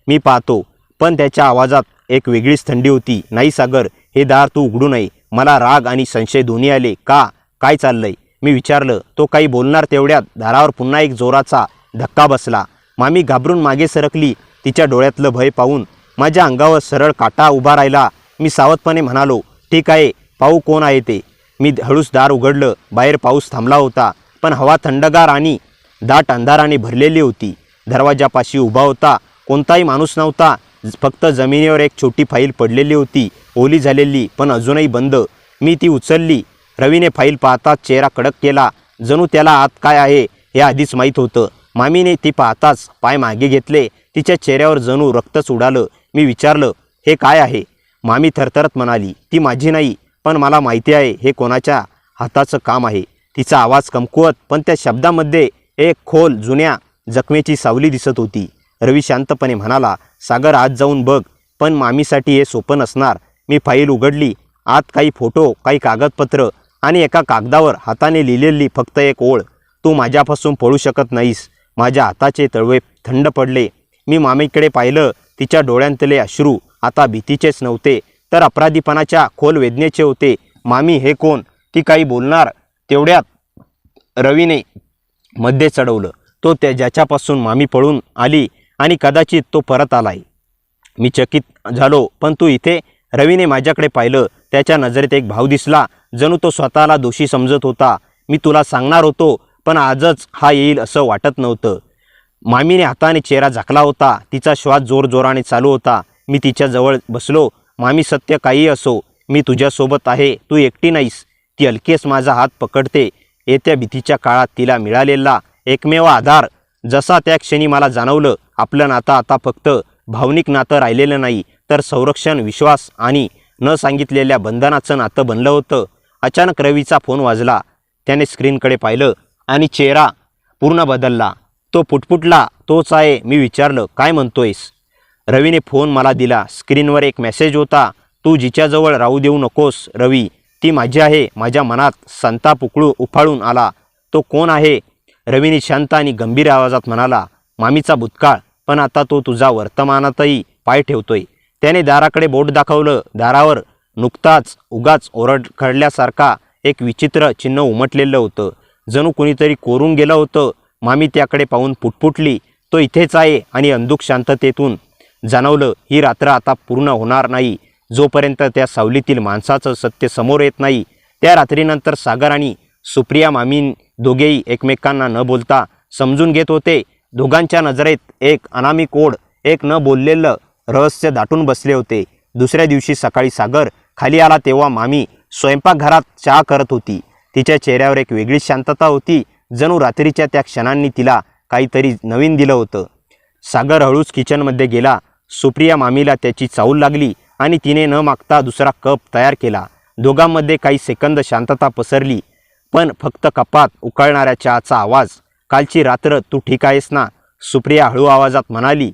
मी पाहतो. पण त्याच्या आवाजात एक वेगळीच थंडी होती. नाही सागर, हे दार तू उघडू नये. मला राग आणि संशय दोन्ही आले. का? काय चाललंय? मी विचारलं. तो काही बोलणार तेवढ्यात दारावर पुन्हा एक जोराचा धक्का बसला. मामी घाबरून मागे सरकली. तिच्या डोळ्यातलं भय पाहून माझ्या अंगावर सरळ काटा उभा राहिला. मी सावधपणे म्हणालो, ठीक आहे, पाहू कोण आहे ते. मी हळूच दार उघडलं. बाहेर पाऊस थांबला होता पण हवा थंडगार आणि दाट अंधाराने भरलेली होती. दरवाजापाशी उभा होता. कोणताही माणूस नव्हता. फक्त जमिनीवर एक छोटी फाईल पडलेली होती, ओली झालेली पण अजूनही बंद. मी ती उचलली. रवीने फाईल पाहताच चेहरा कडक केला. जणू त्याला आत काय आहे हे आधीच माहीत होतं. मामीने ती पाहताच पाय मागे घेतले. तिच्या चेहऱ्यावर जणू रक्तच उडालं. मी विचारलं, हे काय आहे? मामी थरथरत म्हणाली, ती माझी नाही, पण मला माहिती आहे हे कोणाच्या हाताचं काम आहे. तिचा आवाज कमकुवत, पण त्या शब्दामध्ये एक खोल जुन्या जखमेची सावली दिसत होती. रवी शांतपणे म्हणाला, सागर आज जाऊन बघ, पण मामीसाठी हे सोपं नसणार. मी फाईल उघडली. आत काही फोटो, काही कागदपत्र आणि एका कागदावर हाताने लिहिलेली फक्त एक ओळ, तू माझ्यापासून पळू शकत नाहीस. माझ्या हाताचे तळवे थंड पडले. मी मामीकडे पाहिलं. तिच्या डोळ्यांतले अश्रू आता भीतीचेच नव्हते, तर अपराधीपणाच्या खोल वेदनेचे होते. मामी हे कोण? ती काही बोलणार तेवढ्यात रवीने मध्ये चढवलं. तो ज्याच्यापासून मामी पळून आली आणि कदाचित तो परत आलाय. मी चकित झालो. पण तू इथे? रवीने माझ्याकडे पाहिलं. त्याच्या नजरेत एक भाव दिसला, जणू तो स्वतःला दोषी समजत होता. मी तुला सांगणार होतो, पण आजच हा येईल असं वाटत नव्हतं. मामीने हाताने चेहरा झाकला होता. तिचा श्वास जोरजोराने चालू होता. मी तिच्या जवळ बसलो. मामी, सत्य काही असो, मी तुझ्यासोबत आहे. तू एकटी नाहीस. ती हलकेच माझा हात पकडते. येत्या भीतीच्या काळात तिला मिळालेला एकमेव आधार. जसा त्या क्षणी मला जाणवलं, आपलं नातं आता फक्त भावनिक नातं राहिलेलं नाही, तर संरक्षण, विश्वास आणि न सांगितलेल्या बंधनाचं नातं बनलं होतं. अचानक रवीचा फोन वाजला. त्याने स्क्रीनकडे पाहिलं आणि चेहरा पूर्ण बदलला. तो पुटपुटला, तोच आहे. मी विचारलं, काय म्हणतोयस? रवीने फोन मला दिला. स्क्रीनवर एक मेसेज होता, तू जिच्याजवळ राहू देऊ नकोस रवी, ती माझी आहे. माझ्या मनात संताप उफाळून आला. तो कोण आहे? रवीने शांत आणि गंभीर आवाजात म्हणाला, मामीचा भूतकाळ, पण आता तो तुझा वर्तमानातही पाय ठेवतोय. त्याने दाराकडे बोट दाखवलं. दारावर नुकताच उगाच खडल्यासारखा एक विचित्र चिन्ह उमटलेलं होतं, जणू कुणीतरी कोरून गेलं होतं. मामी त्याकडे पाहून पुटपुटली, तो इथेच आहे. आणि अंधुक शांततेतून जाणवलं, ही रात्र आता पूर्ण होणार नाही जोपर्यंत त्या सावलीतील माणसाचं सत्य समोर येत नाही. त्या रात्रीनंतर सागर आणि सुप्रिया मामी दोघेही एकमेकांना न बोलता समजून घेत होते. दोघांच्या नजरेत एक अनामिक ओढ, एक न बोललेलं रहस्य दाटून बसले होते. दुसऱ्या दिवशी सकाळी सागर खाली आला तेव्हा मामी स्वयंपाकघरात चहा करत होती. तिच्या चेहऱ्यावर एक वेगळी शांतता होती, जणू रात्रीच्या त्या क्षणांनी तिला काहीतरी नवीन दिलं होतं. सागर हळूच किचनमध्ये गेला. सुप्रिया मामीला त्याची चाहूल लागली आणि तिने न मागता दुसरा कप तयार केला. दोघांमध्ये काही सेकंद शांतता पसरली, पण फक्त कपात उकळणाऱ्या चहाचा आवाज. कालची रात्र तू ठीक आहेस ना? सुप्रिया हळू आवाजात म्हणाली.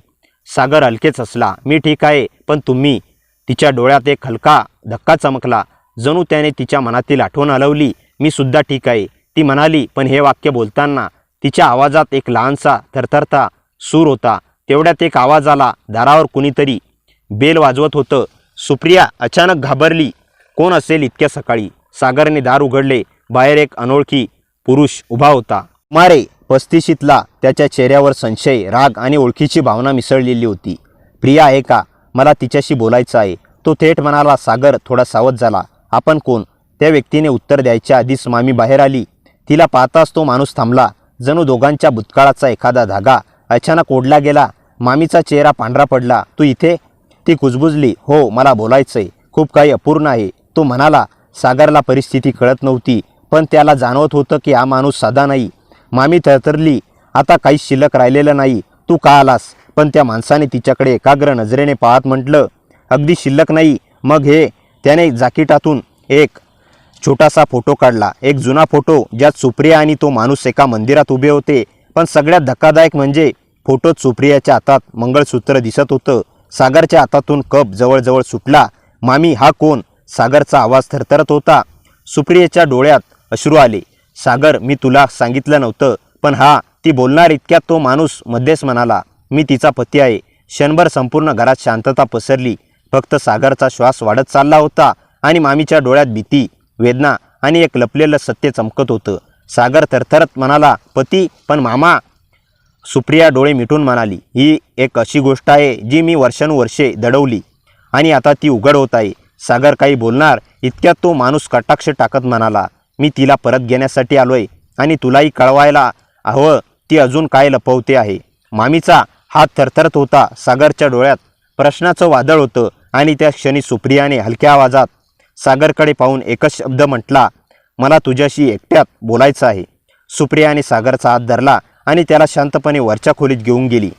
सागर हलकेच हसला. मी ठीक आहे, पण तुम्ही? तिच्या डोळ्यात एक हलका धक्का चमकला, जणू त्याने तिच्या मनातील आठवण हलवली. मी सुद्धा ठीक आहे, ती म्हणाली. पण हे वाक्य बोलताना तिच्या आवाजात एक लहानसा थरथरता सूर होता. तेवढ्यात एक आवाज आला. दारावर कुणीतरी बेल वाजवत होतं. सुप्रिया अचानक घाबरली. कोण असेल इतक्या सकाळी? सागरने दार उघडले. बाहेर एक अनोळखी पुरुष उभा होता. मारे 35शीतला. त्याच्या चेहऱ्यावर संशय, राग आणि ओळखीची भावना मिसळलेली होती. प्रिया आहे का? मला तिच्याशी बोलायचं आहे, तो थेट म्हणाला. सागर थोडा सावध झाला. आपण कोण? त्या व्यक्तीने उत्तर द्यायच्या आधीच मामी बाहेर आली. तिला पाहताच तो माणूस थांबला, जणू दोघांच्या भूतकाळाचा एखादा धागा अचानक ओढला गेला. मामीचा चेहरा पांढरा पडला. तू इथे? ती कुजबुजली. हो, मला बोलायचंय. खूप काही अपूर्ण आहे, तो म्हणाला. सागरला परिस्थिती कळत नव्हती, पण त्याला जाणवत होतं की हा माणूस साधा नाही. मामी थरथरली. आता काहीच शिल्लक राहिलेलं नाही. तू का आलास? पण त्या माणसाने तिच्याकडे एकाग्र नजरेने पाहत म्हटलं, अगदी शिल्लक नाही. मग हे? त्याने जाकीटातून एक छोटासा फोटो काढला. एक जुना फोटो, ज्यात सुप्रिया आणि तो माणूस एका मंदिरात उभे होते. पण सगळ्यात धक्कादायक म्हणजे फोटोत सुप्रियाच्या हातात मंगळसूत्र दिसत होतं. सागरच्या हातातून कप जवळजवळ सुटला. मामी, हा कोण? सागरचा आवाज थरथरत होता. सुप्रियेच्या डोळ्यात अश्रू आले. सागर, मी तुला सांगितलं नव्हतं, पण हा? ती बोलणार इतक्यात तो माणूस मध्येच म्हणाला, मी तिचा पती आहे. क्षणभर संपूर्ण घरात शांतता पसरली. फक्त सागरचा श्वास वाढत चालला होता आणि मामीच्या डोळ्यात भीती, वेदना आणि एक लपलेलं सत्य चमकत होतं. सागर थरथरत म्हणाला, पती? पण मामा? सुप्रिया डोळे मिटून म्हणाली, ही एक अशी गोष्ट आहे जी मी वर्षानुवर्षे दडवली आणि आता ती उघड होत आहे. सागर काही बोलणार इतक्यात तो माणूस कटाक्ष टाकत म्हणाला, मी तिला परत घेण्यासाठी आलोय आणि तुलाही कळवायला हवं ती अजून काय लपवते आहे. मामीचा हात थरथरत होता. सागरच्या डोळ्यात प्रश्नाचं वादळ होतं आणि त्या क्षणी सुप्रियाने हलक्या आवाजात सागरकडे पाहून एकच शब्द म्हटला, मला तुझ्याशी एकट्यात बोलायचं आहे. सुप्रियाने सागरचा हात धरला आणि त्याला शांतपणे वरच्या खोलीत घेऊन गेली.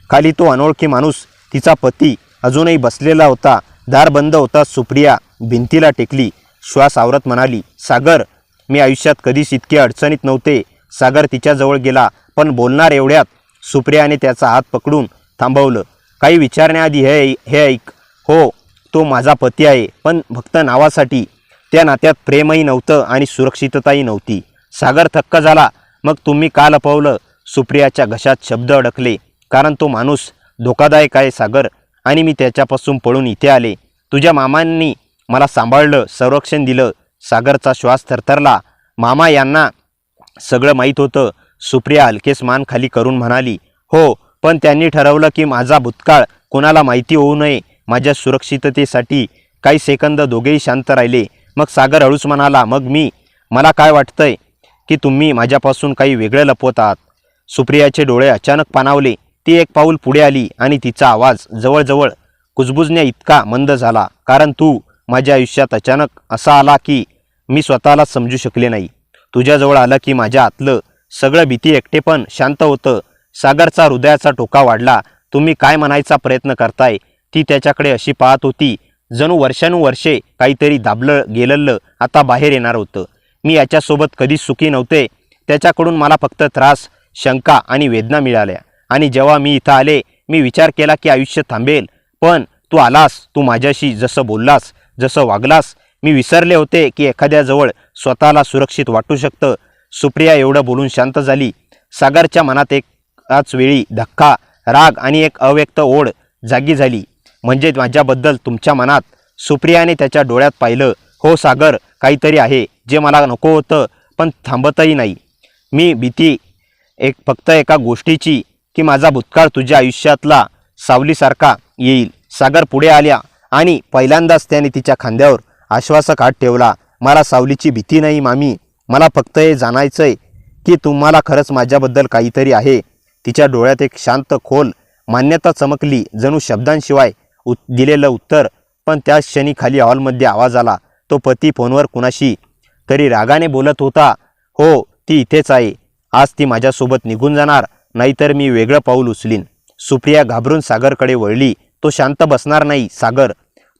खाली तो अनोळखी माणूस, तिचा पती, अजूनही बसलेला होता. दार बंद होता सुप्रिया भिंतीला टेकली. श्वास आवरत म्हणाली, सागर, मी आयुष्यात कधीच इतके अडचणीत नव्हते. सागर तिच्याजवळ गेला, पण बोलणार एवढ्यात सुप्रियाने त्याचा हात पकडून थांबवलं. काही विचारण्याआधी हे ऐक. हो, तो माझा पती आहे, पण फक्त नावासाठी. त्या नात्यात प्रेमही नव्हतं आणि सुरक्षितताही नव्हती. सागर थक्क झाला. मग तुम्ही का लपवलं? सुप्रियाच्या घशात शब्द अडकले. कारण तो माणूस धोकादायक आहे सागर, आणि मी त्याच्यापासून पळून इथे आले. तुझ्या मामांनी मला सांभाळलं, संरक्षण दिलं. सागरचा श्वास थरथरला. मामा यांना सगळं माहीत होतं. सुप्रिया हलकेच मान खाली करून म्हणाली, हो, पण त्यांनी ठरवलं की माझा भूतकाळ कोणाला माहिती होऊ नये. माझ्या सुरक्षिततेसाठी काही सेकंद दोघेही शांत राहिले. मग सागर हळूच म्हणाला, मग मला काय वाटतंय की तुम्ही माझ्यापासून काही वेगळं लपवत आहात. सुप्रियाचे डोळे अचानक पाणावले. ती एक पाऊल पुढे आली आणि तिचा आवाज जवळजवळ कुजबुजण्या इतका मंद झाला. कारण तू माझ्या आयुष्यात अचानक असा आला की मी स्वतःला समजू शकले नाही. तुझ्याजवळ आलं की माझ्या आतलं सगळं भीती एकटेपण शांत होतं. सागरचा हृदयाचा टोका वाढला. तुम्ही काय म्हणायचा प्रयत्न करताय? ती त्याच्याकडे अशी पाहत होती जणू वर्षानुवर्षे काहीतरी दाबलं गेलेलं आता बाहेर येणार होतं. मी याच्यासोबत कधीच सुखी नव्हते. त्याच्याकडून मला फक्त त्रास, शंका आणि वेदना मिळाल्या. आणि जेव्हा मी इथं आले, मी विचार केला की आयुष्य थांबेल. पण तू आलास. तू माझ्याशी जसं बोललास, जसं वागलास, मी विसरले होते की एखाद्याजवळ स्वतःला सुरक्षित वाटू शकतं. सुप्रिया एवढं बोलून शांत झाली. सागरच्या मनात एकाच वेळी धक्का, राग आणि एक अव्यक्त ओढ जागी झाली. म्हणजे माझ्याबद्दल तुमच्या मनात? सुप्रियाने त्याच्या डोळ्यात पाहिलं. हो सागर, काहीतरी आहे जे मला नको होतं, पण थांबतही नाही. मी भीती फक्त एका गोष्टीची, की माझा भूतकाळ तुझ्या आयुष्यातला सावलीसारखा येईल. सागर पुढे आल्या आणि पहिल्यांदाच त्याने तिच्या खांद्यावर आश्वासक हात ठेवला. मला सावलीची भीती नाही मामी. मला फक्त हे जाणायचंय की तुम्हाला खरंच माझ्याबद्दल काहीतरी आहे. तिच्या डोळ्यात एक शांत खोल मान्यता चमकली, जणू शब्दांशिवाय दिलेलं उत्तर. पण त्याच क्षणी खाली हॉलमध्ये आवाज आला. तो पती फोनवर कुणाशी तरी रागाने बोलत होता. हो, ती इथेच आहे. आज ती माझ्यासोबत निघून जाणार, नाहीतर मी वेगळं पाऊल उचलीन. सुप्रिया घाबरून सागरकडे वळली. तो शांत बसणार नाही सागर.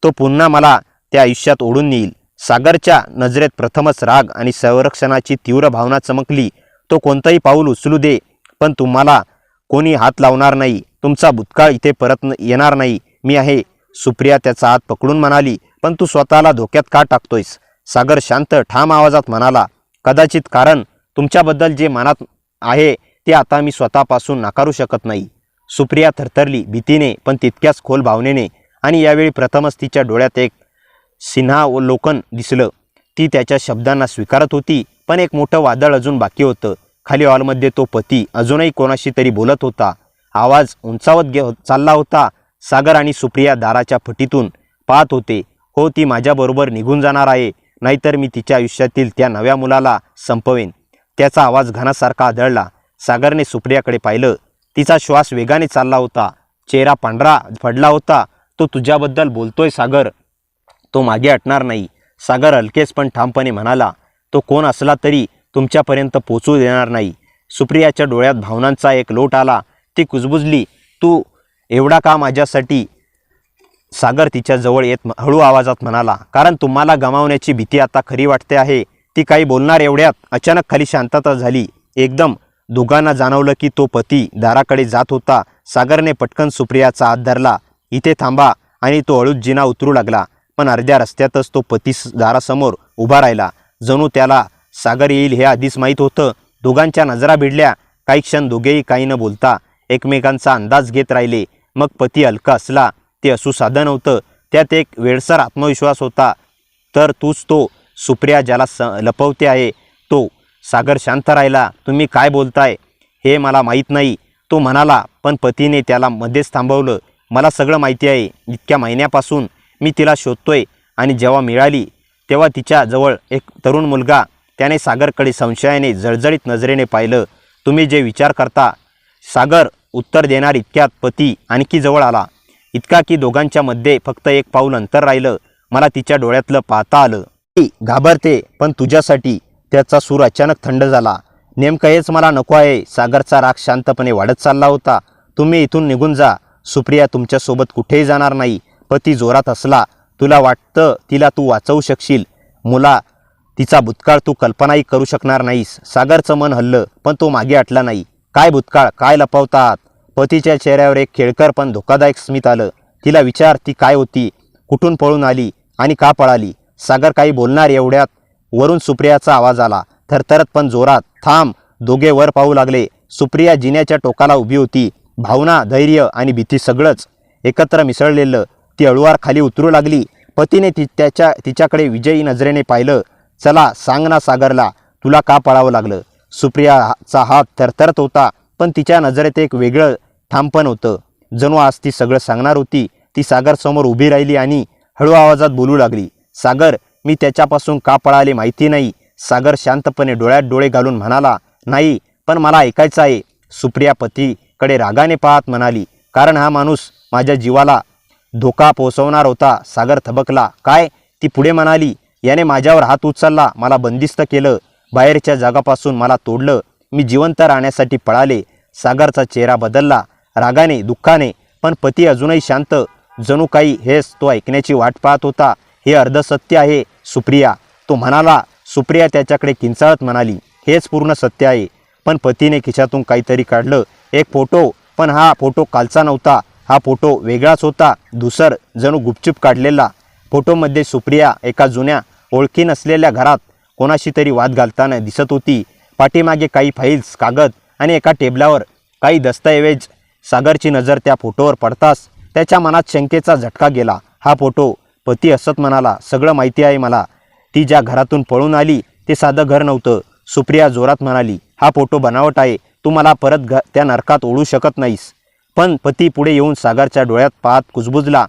तो पुन्हा मला त्या आयुष्यात ओढून नेईल. सागरच्या नजरेत प्रथमच राग आणि संरक्षणाची तीव्र भावना चमकली. तो कोणतंही पाऊल उचलू दे, पण तुम्हाला कोणी हात लावणार नाही. तुमचा भूतकाळ इथे परत येणार नाही. मी आहे. सुप्रिया त्याचा हात पकडून म्हणाली, पण तू स्वतःला धोक्यात का टाकतोयस? सागर शांत ठाम आवाजात म्हणाला, कदाचित कारण तुमच्याबद्दल जे मनात आहे ते आता मी स्वतःपासून नाकारू शकत नाही. सुप्रिया थरथरली, भीतीने पण तितक्याच खोल भावनेने. आणि यावेळी प्रथमच तिच्या डोळ्यात एक सिंहावलोकन दिसलं. ती त्याच्या शब्दांना स्वीकारत होती, पण एक मोठं वादळ अजून बाकी होतं. खाली हॉलमध्ये तो पती अजूनही कोणाशी तरी बोलत होता. आवाज उंचावत चालला होता. सागर आणि सुप्रिया दाराच्या फटीतून पाहत होते. हो, ती माझ्याबरोबर निघून जाणार आहे, नाहीतर मी तिच्या आयुष्यातील त्या नव्या मुलाला संपवेन. त्याचा आवाज घनासारखा आदळला. सागरने सुप्रियाकडे पाहिलं. तिचा श्वास वेगाने चालला होता. चेहरा पांढरा पडला होता. तो तुझ्याबद्दल बोलतोय सागर. तो मागे हटणार नाही. सागर हलकेच पण ठामपणे म्हणाला, तो कोण असला तरी तुमच्यापर्यंत पोचू देणार नाही. सुप्रियाच्या डोळ्यात भावनांचा एक लोट आला. ती कुजबुजली. तू एवढा का माझ्यासाठी? सागर तिच्या जवळ येत हळू आवाजात म्हणाला, कारण तुम्हाला गमावण्याची भीती आता खरी वाटते आहे. ती काही बोलणार एवढ्यात अचानक खाली शांतता झाली. एकदम दोघांना जाणवलं की तो पती दाराकडे जात होता. सागरने पटकन सुप्रियाचा हात धरला. इथे थांबा. आणि तो हळूच जिना उतरू लागला. पण अर्ध्या रस्त्यातच तो पती दारासमोर उभा राहिला. जणू त्याला सागर येईल हे आधीच माहीत होतं. दोघांच्या नजरा भिडल्या. काही क्षण दोघेही काही न बोलता एकमेकांचा अंदाज घेत राहिले. मग पती हलका असला. ते असू साधं नव्हतं. त्यात एक वेडसर आत्मविश्वास होता. तर तूच तो सुप्रिया ज्याला लपवते आहे तो. सागर शांत राहिला. तुम्ही काय बोलताय हे मला माहीत नाही, तो म्हणाला. पण पतीने त्याला मध्येच थांबवलं. मला सगळं माहिती आहे. इतक्या महिन्यापासून मी तिला शोधतोय, आणि जेव्हा मिळाली तेव्हा तिच्या जवळ एक तरुण मुलगा. त्याने सागरकडे संशयाने जळजळीत नजरेने पाहिलं. तुम्ही जे विचार करता? सागर उत्तर देणार इतक्यात पती आणखी जवळ आला. इतका की दोघांच्या मध्ये फक्त एक पाऊल अंतर राहिलं. मला तिच्या डोळ्यातलं पाहता आलं. ती घाबरते, पण तुझ्यासाठी. त्याचा सूर अचानक थंड झाला. नेमकं हेच मला नको आहे. सागरचा राग शांतपणे वाढत चालला होता. तुम्ही इथून निघून जा. सुप्रिया तुमच्यासोबत कुठेही जाणार नाही, पती जोरात हसला. तुला वाटतं तिला तू वाचवू शकशील? मुला, तिचा भूतकाळ तू कल्पनाही करू शकणार नाहीस. सागरचं मन हललं, पण तो मागे हटला नाही. काय भूतकाळ? काय लपवतात? पतीच्या चेहऱ्यावर एक खेळकर पण धोकादायक स्मित आलं. तिला विचार, ती काय होती, कुठून पळून आली आणि का पळाली? सागर काही बोलणार एवढ्यात वरून सुप्रियाचा आवाज आला, थरथरत पण जोरात. थांब. दोघे वर पाहू लागले. सुप्रिया जिन्याच्या टोकाला उभी होती. भावना, धैर्य आणि भीती सगळंच एकत्र मिसळलेलं. ती हळूवार खाली उतरू लागली. पतीने तिच्याकडे विजयी नजरेने पाहिलं. चला सांग ना सागरला, तुला का पळावं लागलं? सुप्रियाचा हात थरथरत होता, पण तिच्या नजरेत एक वेगळं ठामपण होतं. जणू आज ती सगळं सांगणार होती. ती सागर समोर उभी राहिली आणि हळू आवाजात बोलू लागली. सागर, मी त्याच्यापासून का पळाले माहिती नाही. सागर शांतपणे डोळ्यात डोळे घालून म्हणाला, नाही, पण मला ऐकायचं आहे. सुप्रिया पतीकडे रागाने पाहत म्हणाली, कारण हा माणूस माझ्या जीवाला धोका पोहोचवणार होता. सागर थबकला. काय? ती पुढे म्हणाली, याने माझ्यावर हात उचलला, मला बंदिस्त केलं, बाहेरच्या जगापासून मला तोडलं, मी जिवंत राहण्यासाठी पळाले. सागरचा चेहरा बदलला, रागाने, दुःखाने, पण पती अजूनही शांत, जणू काही हेच तो ऐकण्याची वाट पाहत होता. हे अर्ध सत्य आहे सुप्रिया, तो म्हणाला. सुप्रिया त्याच्याकडे किंचाळत म्हणाली, हेच पूर्ण सत्य आहे. पण पतीने खिशातून काहीतरी काढलं. एक फोटो, पण हा फोटो कालचा नव्हता. हा फोटो वेगळाच होता, धुसर, जणू गुपचूप काढलेला. फोटोमध्ये सुप्रिया एका जुन्या ओळखी नसलेल्या घरात कोणाशी तरी वाद घालताना दिसत होती. पाठीमागे काही फाईल्स, कागद आणि एका टेबलावर काही दस्तऐवज. सागरची नजर त्या फोटोवर पडताच त्याच्या मनात शंकेचा झटका गेला. हा फोटो. पती हसत म्हणाला, सगळं माहिती आहे मला. ती ज्या घरातून पळून आली ते साधं घर नव्हतं. सुप्रिया जोरात म्हणाली, हा फोटो बनावट आहे. तू मला परत त्या नरकात ओढू शकत नाहीस. पण पती पुढे येऊन सागरच्या डोळ्यात पाहत कुजबुजला,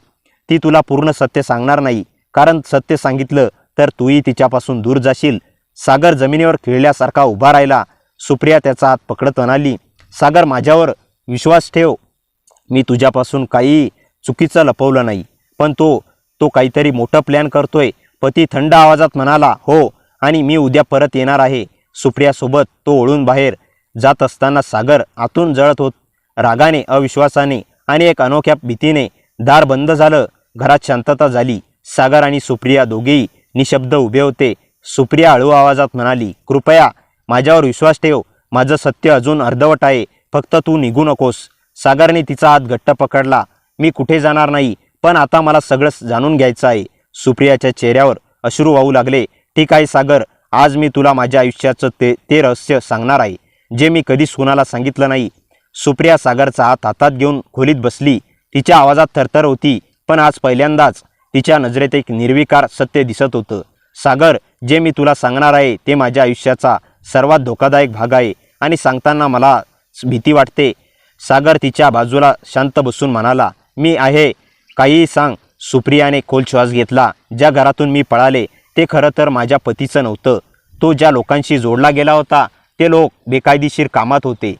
ती तुला पूर्ण सत्य सांगणार नाही, कारण सत्य सांगितलं तर तूही तिच्यापासून दूर जाशील. सागर जमिनीवर खिळल्यासारखा उभा राहिला. सुप्रिया त्याचा हात पकडत म्हणाली, सागर, माझ्यावर विश्वास ठेव. मी तुझ्यापासून काही चुकीचं लपवलं नाही, पण तो काहीतरी मोठं प्लॅन करतोय. पती थंड आवाजात म्हणाला, हो, आणि मी उद्या परत येणार आहे. सुप्रियासोबत तो ओढून बाहेर जात असताना सागर आतून जळत होत. रागाने, अविश्वासाने आणि एक अनोख्या भीतीने. दार बंद झालं. घरात शांतता झाली. सागर आणि सुप्रिया दोघेही निशब्द उभे होते. सुप्रिया हळू आवाजात म्हणाली, कृपया माझ्यावर विश्वास ठेव. माझं सत्य अजून अर्धवट आहे. फक्त तू निघू नकोस. सागरने तिचा हात घट्ट पकडला. मी कुठे जाणार नाही, पण आता मला सगळं जाणून घ्यायचं आहे. सुप्रियाच्या चेहऱ्यावर अश्रू वाहू लागले. ठीक आहे सागर, आज मी तुला माझ्या आयुष्याचं ते रहस्य सांगणार आहे, जे मी कधीच कुणाला सांगितलं नाही. सुप्रिया सागरचा हात हातात घेऊन खोलीत बसली. तिच्या आवाजात थरथर होती, पण आज पहिल्यांदाच तिच्या नजरेत एक निर्विकार सत्य दिसत होतं. सागर, जे मी तुला सांगणार आहे ते माझ्या आयुष्याचा सर्वात धोकादायक भाग आहे, आणि सांगताना मला भीती वाटते. सागर तिच्या बाजूला शांत बसून म्हणाला, मी आहे, काहीही सांग. सुप्रियाने खोल श्वास घेतला. ज्या घरातून मी पळाले ते खरं तर माझ्या पतीचं नव्हतं. तो ज्या लोकांशी जोडला गेला होता ते लोक बेकायदेशीर कामात होते.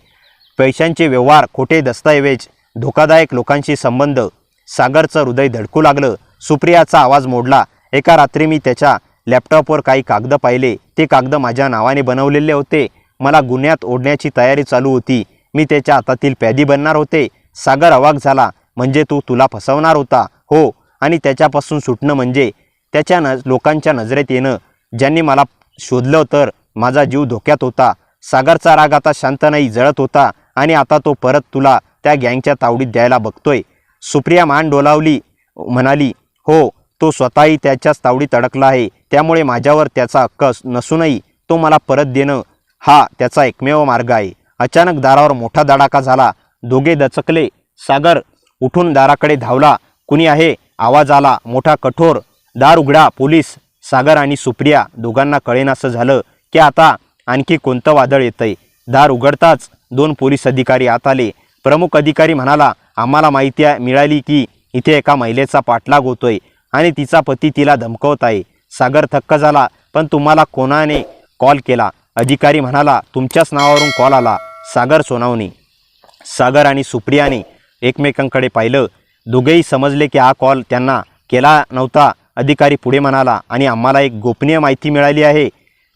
पैशांचे व्यवहार, खोटे दस्तऐवज, धोकादायक लोकांशी संबंध. सागरचं हृदय धडकू लागलं. सुप्रियाचा आवाज मोडला. एका रात्री मी त्याच्या लॅपटॉपवर काही कागद पाहिले. ते कागद माझ्या नावाने बनवलेले होते. मला गुन्ह्यात ओढण्याची तयारी चालू होती. मी त्याच्या हातातील प्यादी बनणार होते. सागर अवाक झाला. म्हणजे तुला फसवणार होता? हो. आणि त्याच्यापासून सुटणं म्हणजे त्याच्या लोकांच्या नजरेत येणं, ज्यांनी मला शोधलं तर माझा जीव धोक्यात होता. सागरचा राग आता शांत नाही, जळत होता, आणि आता तो परत तुला त्या गँगच्या तावडीत द्यायला बघतोय. सुप्रिया मान डोलावली, म्हणाली, हो, तो स्वतःही त्याच्याच तावडीत अडकला आहे. त्यामुळे माझ्यावर त्याचा हक्क नसूनही तो मला परत देणं हा त्याचा एकमेव मार्ग आहे. अचानक दारावर मोठा धडाका झाला. दोघे दचकले. सागर उठून दाराकडे धावला. कुणी आहे? आवाज आला, मोठा, कठोर. दार उघडा, पोलीस. सागर आणि सुप्रिया दोघांना कळेनासं झालं की आता आणखी कोणतं वादळ येतंय. दार उघडताच 2 पोलीस अधिकारी आत आले. प्रमुख अधिकारी म्हणाला, आम्हाला माहिती मिळाली की इथे एका महिलेचा पाठलाग होतोय आणि तिचा पती तिला धमकवत आहे. सागर थक्क झाला, पण तुम्हाला कोणाने कॉल केला? अधिकारी म्हणाला, तुमच्याच नावावरून कॉल आला. सागर सोनावणे. सागर आणि सुप्रियाने एकमेकांकडे पाहिलं. दोघेही समजले की हा कॉल त्यांना केला नव्हता. अधिकारी पुढे म्हणाला, आणि आम्हाला एक गोपनीय माहिती मिळाली आहे.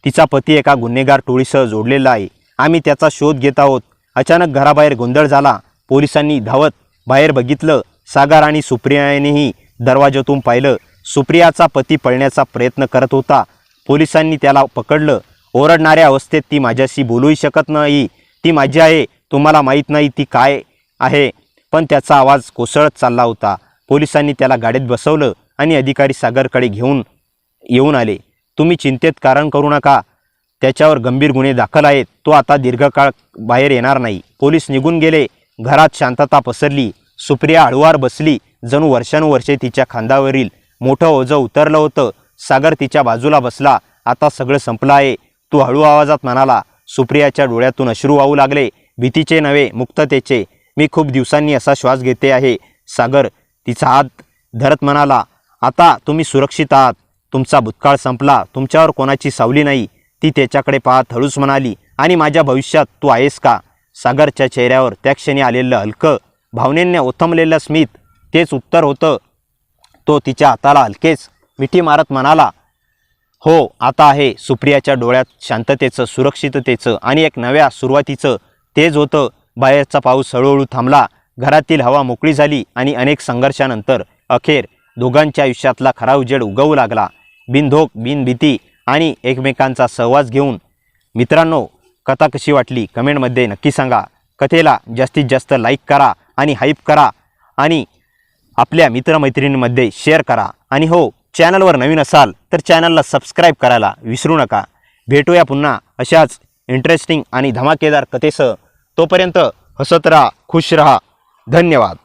तिचा पती एका गुन्हेगार टोळीसह जोडलेला आहे. आम्ही त्याचा शोध घेत आहोत. अचानक घराबाहेर गोंधळ झाला. पोलिसांनी धावत बाहेर बघितलं. सागर आणि सुप्रियानेही दरवाजातून पाहिलं सुप्रियाचा पती पळण्याचा प्रयत्न करत होता. पोलिसांनी त्याला पकडलं. ओरडणाऱ्या अवस्थेत ती माझ्याशी बोलूही शकत नाही. ती माझी आहे, तुम्हाला माहीत नाही ती काय आहे, पण त्याचा आवाज कोसळत चालला होता. पोलिसांनी त्याला गाडीत बसवलं आणि अधिकारी सागरकडे घेऊन येऊन आले. तुम्ही चिंतेत कारण करू नका, त्याच्यावर गंभीर गुन्हे दाखल आहेत. तो आता दीर्घकाळ बाहेर येणार नाही. पोलीस निघून गेले. घरात शांतता पसरली. सुप्रिया हळूवार बसली. जणू वर्षानुवर्षे तिच्या खांद्यावरील मोठं ओझं उतरलं होतं. सागर तिच्या बाजूला बसला. आता सगळं संपलं आहे, तू हळू आवाजात म्हणाला. सुप्रियाच्या डोळ्यातून अश्रू वाहू लागले. भीतीचे नव्हे, मुक्ततेचे. मी खूप दिवसांनी असा श्वास घेते आहे. सागर तिचा हात धरत म्हणाला, आता तुम्ही सुरक्षित आहात. तुमचा भूतकाळ संपला. तुमच्यावर कोणाची सावली नाही. ती त्याच्याकडे पाहत हळूच म्हणाली, आणि माझ्या भविष्यात तू आहेस का? सागरच्या चेहऱ्यावर त्या क्षणी आलेलं हलकं, भावनेने ओथंबलेलं स्मित तेच उत्तर होतं. तो तिच्या हाताला हलकेच मिठी मारत म्हणाला, हो, आता आहे. सुप्रियाच्या डोळ्यात शांततेचं, सुरक्षिततेचं आणि एक नव्या सुरुवातीचं तेज होतं. बाहेरचा पाऊस हळूहळू थांबला. घरातील हवा मोकळी झाली आणि अनेक संघर्षानंतर अखेर दोघांच्या आयुष्यातला खरा उजेड उगवू लागला. बिनधोक, बिनभीती आणि एकमेकांचा सहवास घेऊन. मित्रांनो, कथा कशी वाटली कमेंटमध्ये नक्की सांगा. कथेला जास्तीत जास्त लाईक करा आणि हाईप करा आणि आपल्या मित्रमैत्रिणींमध्ये शेअर करा. आणि हो, चॅनलवर नवीन असाल तर चॅनलला सबस्क्राईब करायला विसरू नका. भेटूया पुन्हा अशाच इंटरेस्टिंग आणि धमाकेदार कथेसह. तोपर्यंत हसत राहा, खुश रहा. धन्यवाद.